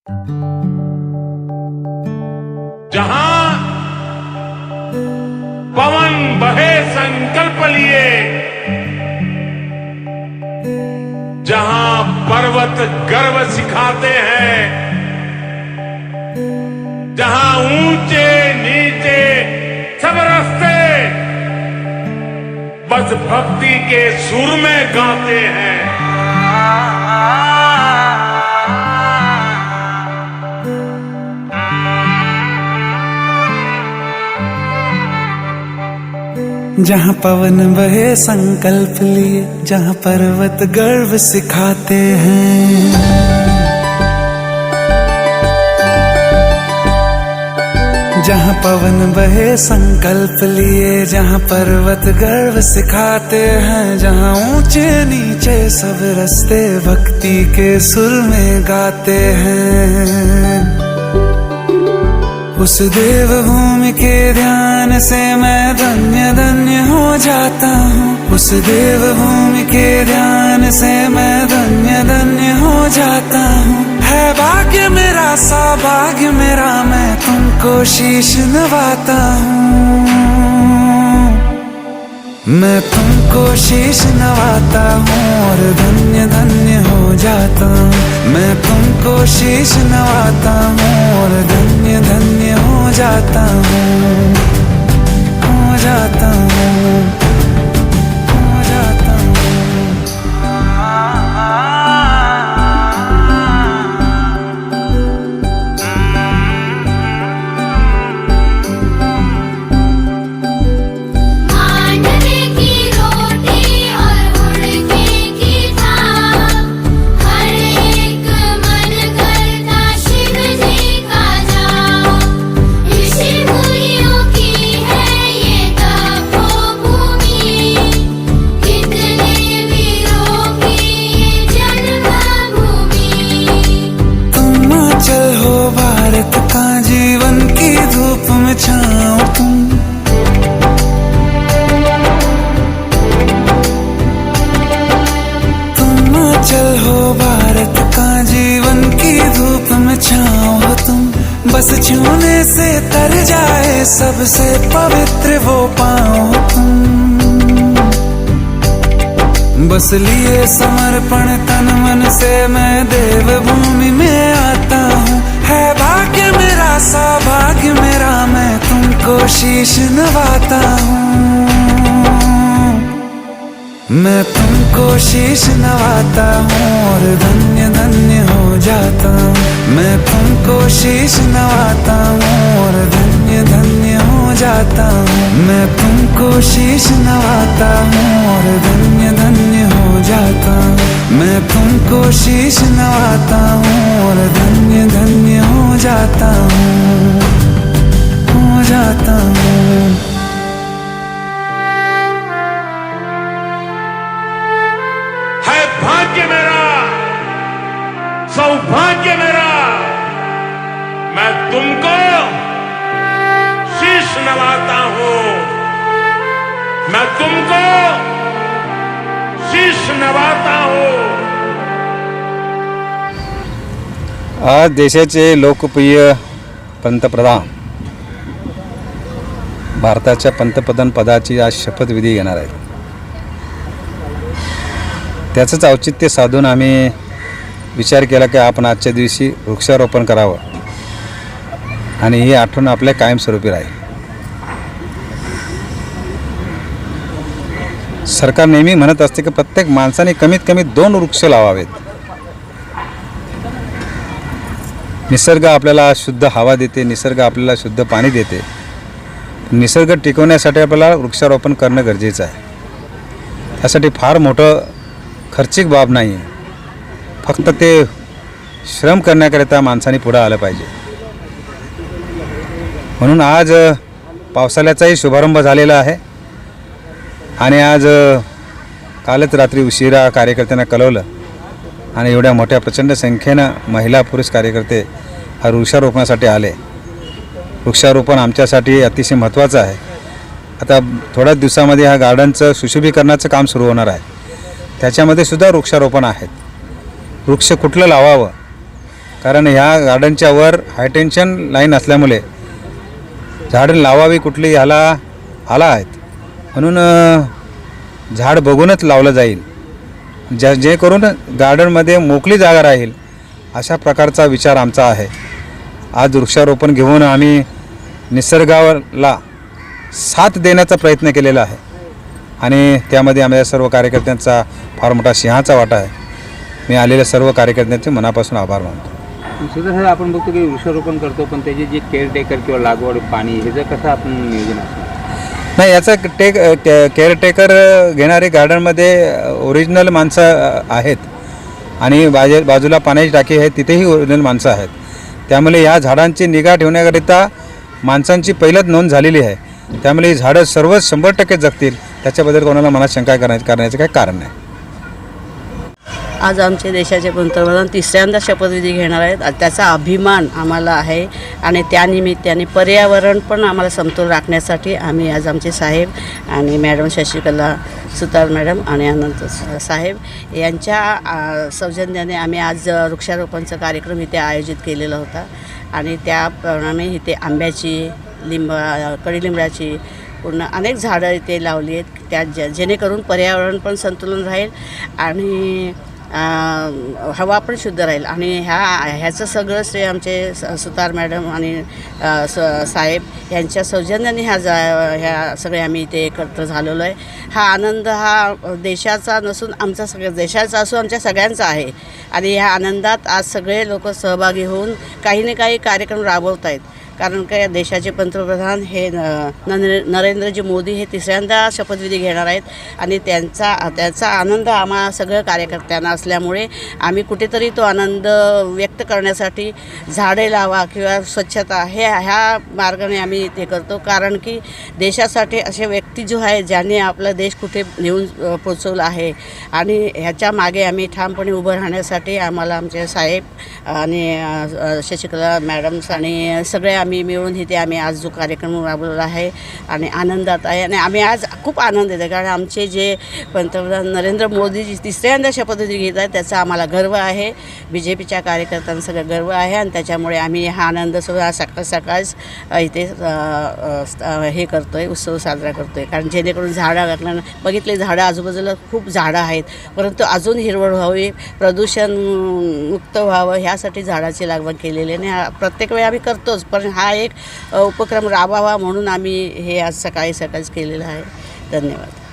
जहां पवन बहे संकल्प लिए, जहां पर्वत गर्व सिखाते हैं, जहां ऊंचे नीचे सब रास्ते बस भक्ति के सुर में गाते हैं। जहाँ पवन बहे संकल्प लिए, जहाँ पर्वत गर्व सिखाते हैं, जहाँ पवन बहे संकल्प लिए, जहाँ पर्वत गर्व सिखाते हैं, जहाँ ऊंचे नीचे सब रास्ते भक्ति के सुर में गाते हैं। उस देवभूमि के ध्यान से मैं धन्य धन्य हो जाता हूँ। उस देवभूमि के ध्यान से मैं धन्य धन्य हो जाता हूँ। है भाग्य मेरा सौभाग्य मेरा, मैं तुमको शीश नवाता हूँ। मैं तुमको शीश नवाता हूँ और धन्य धन्य हो जाता हूँ। मैं तुमको शीश नवाता हूँ और धन्य धन्य हो जाता हूँ, हो जाता हूँ, हो जाता हूँ। जीवन की धूप में छाओ तुम, हिमाचल हो भारत का जीवन की धूप में छाओ हो तुम। बस छूने से तर जाए सबसे पवित्र वो पाओ तुम। बस लिए समर्पण तन मन से मैं देवभूमि में आता हूँ। है भाग्य मेरा सौभाग्य मेरा, मैं तुमको शीश नवाता हूँ। मैं तुमको शीश नवाता हूँ और धन्य धन्य हो जाता हूँ। मैं तुमको शीश नवाता हूँ और धन्य धन्य हो जाता हूँ। मैं तुमको शीश नवाता हूँ और धन्य धन्य हो जाता हूँ। मैं तुमको शीश नवाता हूँ और धन्य धन्य हो जाता हूँ, हो जाता हूँ। है भाग्य मेरा सौभाग्य मेरा, मैं तुमको शीश नवाता हूं। मैं तुमको शीश नवाता हूं। आज देशाचे लोकप्रिय पंतप्रधान भारताच्या पंतप्रधान पदाची आज शपथविधी घेणार आहेत। त्याचंच औचित्य साधून आम्ही विचार केला की आपण आजच्या दिवशी वृक्षारोपण करावं आणि ही आठवण आपल्या कायमस्वरूपी राहील। सरकार नेहमी म्हणत असते की प्रत्येक माणसाने कमीत कमी 2 वृक्ष लावावेत। निसर्ग आपल्याला शुद्ध हवा देते, निसर्ग आपल्याला शुद्ध पाणी देते। निसर्ग टिकवण्यासाठी आपल्याला वृक्षारोपण करणं गरजेचं आहे। त्यासाठी फार मोठं खर्चिक बाब नाही आहे, फक्त ते श्रम करण्याकरिता माणसाने पुढे आलं पाहिजे। म्हणून आज पावसाळ्याचाही शुभारंभ झालेला आहे आणि आज कालच रात्री उशिरा कार्यकर्त्यांना कळवलं आणि एवढ्या मोठ्या प्रचंड संख्येनं महिला पुरुष कार्यकर्ते हा वृक्षारोपणासाठी आले। वृक्षारोपण आमच्यासाठी अतिशय महत्त्वाचं आहे। आता थोड्याच दिवसामध्ये हा गार्डनचं सुशोभीकरणाचं काम सुरू होणार आहे, त्याच्यामध्ये सुद्धा वृक्षारोपण आहेत। वृक्ष कुठलं लावावं कारण ह्या गार्डनच्या वर हायटेन्शन लाईन असल्यामुळे झाडं लावावी कुठली ह्याला आला आहेत, म्हणून झाड बघूनच लावलं जाईल, जेणेकरून गार्डनमध्ये मोकळी जागा राहील अशा प्रकारचा विचार आमचा आहे. आज वृक्षारोपण घेऊन आम्ही निसर्गाला साथ देण्याचा प्रयत्न केलेला आहे आणि त्यामध्ये आमच्या सर्व कार्यकर्त्यांचा फार मोठा सिंहाचा वाटा आहे. मी आलेल्या सर्व कार्यकर्त्यांचे मनापासून आभार मानतो. सुद्धा आपण बघतो की वृक्षारोपण करतो, पण त्याचे जे केअरटेकर किंवा लागवड पाणी ह्याचं कसं आपण नियोजन असतं? नाही, याचा केअरटेकर घेणारे गार्डनमध्ये ओरिजिनल माणसं आहेत आणि बाजूला पाण्याची टाकी आहे, तिथेही ओरिजिनल माणसं आहेत. त्यामुळे या झाडांची निगा ठेवण्याकरिता माणसांची पहिलंच नोंद झालेली आहे. त्यामुळे ही झाडं सर्व 100% जगतील, त्याच्याबद्दल कोणाला मनात शंका करण्याचं काही कारण नाही. आज आमचे देशाचे पंतप्रधान तिसऱ्यांदा शपथविधी घेणार आहेत. त्याचा अभिमान आम्हाला आहे आणि त्यानिमित्ताने पर्यावरण पण आम्हाला समतोल राखण्यासाठी आम्ही आज आमचे साहेब आणि मॅडम शशिकला सुतार मॅडम आणि अनंत साहेब यांच्या सौजन्याने आम्ही आज वृक्षारोपणचा कार्यक्रम इथे आयोजित केलेला होता आणि त्याप्रमाणे इथे आंब्याची, कडीलिंबाची पूर्ण अनेक झाडं इथे लावली आहेत, त्या जेणेकरून पर्यावरण पण संतुलन राहील आणि हवा पण शुद्ध राहील. आणि ह्याचं सगळं श्रेय आमचे सुतार मॅडम आणि साहेब यांच्या सौजन्याने ह्या सगळे आम्ही इथे एकत्र झालेलो आहे. हा आनंद हा देशाचा नसून आमचा देशाचा असून आमच्या सगळ्यांचा आहे आणि ह्या आनंदात आज सगळे लोक सहभागी होऊन काही ना काही कार्यक्रम राबवत आहेत. कारण काय देशाचे पंतप्रधान हे नरेंद्रजी मोदी हे तिसऱ्यांदा शपथविधी घेणार आहेत आणि त्याचा आनंद आम्हा सगळ्या कार्यकर्त्यांना असल्यामुळे आम्ही कुठेतरी तो आनंद व्यक्त करण्यासाठी झाडे लावा किंवा स्वच्छता ह्या मार्गाने आम्ही ते करतो. कारण की देशासाठी असे व्यक्ती जो आहे ज्यांनी आपला देश कुठे नेऊन पोचवला आहे आणि ह्याच्या मागे आम्ही ठामपणे उभं राहण्यासाठी आम्हाला आमचे साहेब आणि शशिकला मॅडम्स आणि सगळे आम्ही मिळून इथे आम्ही आज जो कार्यक्रम राबवला आहे आणि आनंदात आहे आणि आम्ही आज खूप आनंद येतो. कारण आमचे जे पंतप्रधान नरेंद्र मोदीजी तिसऱ्यांदा शपथविधी घेत आहेत त्याचा आम्हाला गर्व आहे. BJPच्या कार्यकर्त्यांना सगळं गर्व आहे आणि त्याच्यामुळे आम्ही हा आनंदसुद्धा सकाळच इथे हे करतो आहे, उत्सव साजरा करतो आहे. कारण जेणेकरून झाडं बघितले झाडं आजूबाजूला खूप झाडं आहेत, परंतु अजून हिरवळ व्हावी, प्रदूषण मुक्त व्हावं ह्यासाठी झाडाची लागवड केलेली आहे आणि प्रत्येक वेळी आम्ही करतोच, पण हा एक उपक्रम राबवावा म्हणून आम्ही हे आज सकाळीच केलेला आहे. धन्यवाद.